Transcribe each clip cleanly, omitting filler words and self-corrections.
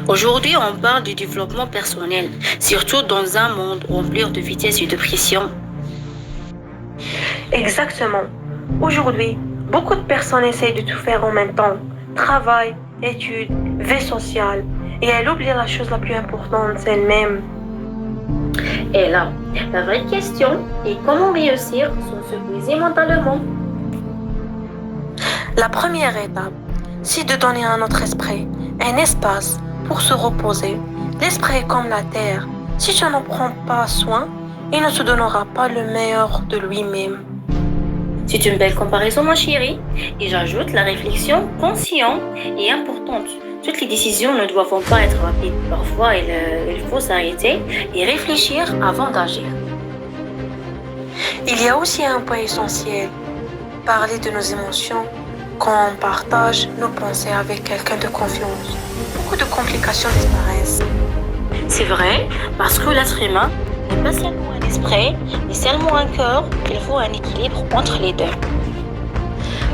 Aujourd'hui, on parle du développement personnel, surtout dans un monde rempli de vitesse et de pression. Exactement. Aujourd'hui, beaucoup de personnes essayent de tout faire en même temps. Travail, études, vie sociale. Et elles oublient la chose la plus importante, c'est elle-même. Et là, la vraie question est comment réussir sans se briser mentalement. La première étape, c'est de donner à notre esprit un espace pour se reposer. L'esprit est comme la terre. Si tu n'en prends pas soin, il ne te donnera pas le meilleur de lui-même. C'est une belle comparaison, ma chérie. Et j'ajoute la réflexion consciente et importante. Toutes les décisions ne doivent pas être rapides. Parfois, il faut s'arrêter et réfléchir avant d'agir. Il y a aussi un point essentiel, parler de nos émotions quand on partage nos pensées avec quelqu'un de confiance. Beaucoup de complications disparaissent. C'est vrai, parce que l'être humain n'est pas seulement un esprit, mais seulement un cœur. Il faut un équilibre entre les deux.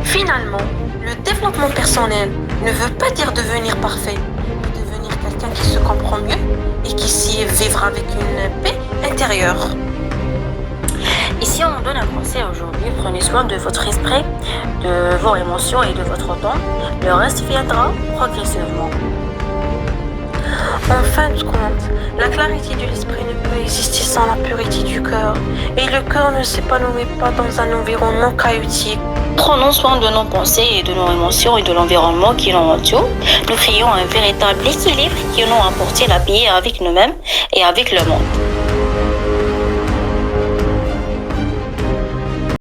Finalement, le développement personnel ne veut pas dire devenir parfait, mais devenir quelqu'un qui se comprend mieux et qui sait vivre avec une paix intérieure. Et si on donne un conseil aujourd'hui, prenez soin de votre esprit, de vos émotions et de votre temps. Le reste viendra progressivement. En fin de compte, la clarté de l'esprit ne peut exister sans la pureté du cœur. Et le cœur ne s'épanouit pas dans un environnement chaotique. Prenons soin de nos pensées et de nos émotions et de l'environnement qui nous entoure. Nous créons un véritable équilibre qui nous apporte la paix avec nous-mêmes et avec le monde.